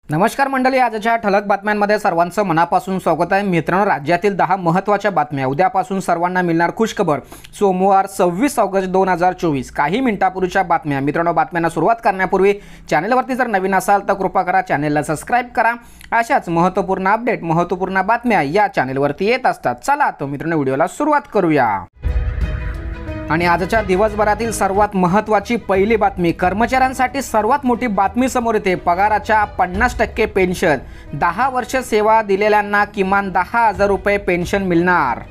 नमस्कार मंडळी, आजच्या ठळक बातम्यांमध्ये सर्वांचं मनापासून स्वागत आहे। मित्रांनो, राज्यातील 10 महत्त्वाच्या बातम्या। उद्यापासून सर्वांना मिळणार खुशखबर। सोमवार 26 ऑगस्ट 2024 काही मिनिटांपूर्वीच्या बातम्या। मित्रांनो, बातम्यांना सुरुवात करण्यापूर्वी चॅनलवरती जर नवीन असाल तर कृपा करा चॅनलला सबस्क्राइब करा। अशाच महत्त्वपूर्ण अपडेट, महत्त्वपूर्ण बातम्या या चॅनलवरती येत असतात। चला तर मित्रांनो, व्हिडिओला सुरुवात करूया। आणि आजच्या दिवसभरातील सर्वात महत्त्वाची पहिली बातमी, कर्मचाऱ्यांसाठी सर्वात मोठी बातमी समोर येते। पगाराच्या 50% पेन्शन, 10 वर्ष सेवा दिलेल्यांना किमान 10,000 रुपये पेन्शन मिळणार।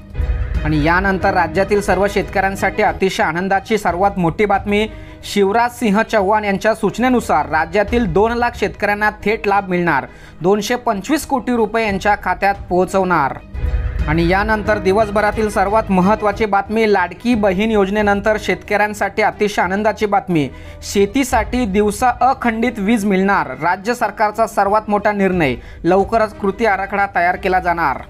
आणि यानंतर राज्यातील सर्व शेतकऱ्यांसाठी अतिशय आनंदाची सर्वात मोठी बातमी, शिवराज सिंह चौहान यांच्या सूचनेनुसार राज्यातील 2 लाख शेतकऱ्यांना थेट लाभ मिळणार, 225 कोटी रुपये यांच्या खात्यात पोहोचवणार। आणि यानंतर दिवसभरातील सर्वात महत्त्वाची बातमी, लाडकी बहीण योजनेनंतर शेतकऱ्यांसाठी अतिशय आनंदाची बातमी, शेतीसाठी दिवसा अखंडित वीज मिळणार। राज्य सरकारचा सर्वात मोठा निर्णय, लवकरच कृती आराखडा तयार केला जाणार।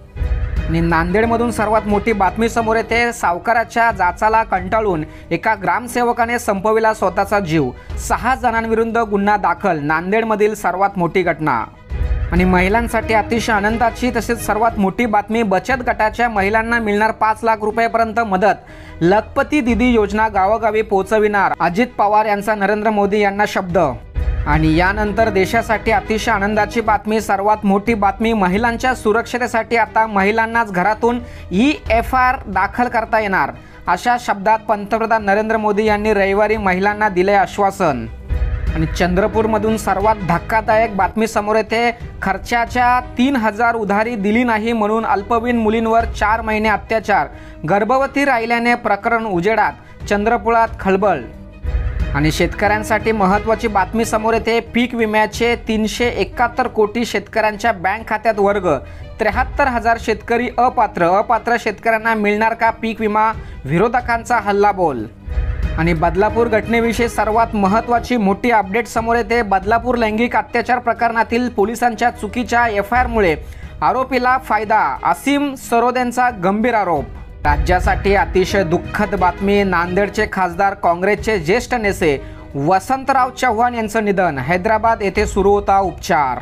आणि नांदेडमधून सर्वात मोठी बातमी समोर येते, सावकाराच्या जाचाला कंटाळून एका ग्रामसेवकाने संपविला स्वतःचा जीव, 6 जणांविरुद्ध गुन्हा दाखल। नांदेडमधील सर्वात मोठी घटना। आणि महिलांसाठी अतिशय आनंदाची तसेच सर्वात मोठी बातमी, बचत गटाच्या महिलांना मिळणार 5 लाख रुपयांपर्यंत मदत, लखपती दीदी योजना गावोगावी पोहोचविणार, अजित पवार यांचा नरेंद्र मोदी यांना शब्द। आणि यानंतर देशासाठी अतिशय आनंदाची बातमी, सर्वात मोठी बातमी, महिलांच्या सुरक्षतेसाठी आता महिलांनाच घरातून EFR दाखल करता येणार, अशा शब्दात पंतप्रधान नरेंद्र मोदी यांनी रविवारी महिलांना दिले आश्वासन। आणि चंद्रपूरमधून सर्वात धक्कादायक बातमी समोर येते, खर्चाच्या 3000 उधारी दिली नाही म्हणून अल्पवयीन मुलींवर 4 महिने अत्याचार, गर्भवती राहिल्याने प्रकरण उजेडात, चंद्रपुरात खळबळ। आणि शेतकऱ्यांसाठी महत्त्वाची बातमी समोर येते, पीक विम्याचे 371 कोटी शेतकऱ्यांच्या बँक खात्यात वर्ग, 73,000 शेतकरी अपात्र शेतकऱ्यांना मिळणार का पीक विमा, विरोधकांचा हल्लाबोल। आणि बदलापूर घटनेविषयी सर्वात महत्त्वाची मोठी अपडेट समोर येते, बदलापूर लैंगिक अत्याचार प्रकरणातील पोलिसांच्या चुकीच्या FIR मुळे आरोपीला फायदा, असीम सरोदेंचा गंभीर आरोप। राज्यासाठी अतिशय दुःखद बातमी, नांदेडचे खासदार काँग्रेसचे ज्येष्ठ नेते वसंतराव चव्हाण यांचं निधन, हैदराबाद येथे सुरू होता उपचार।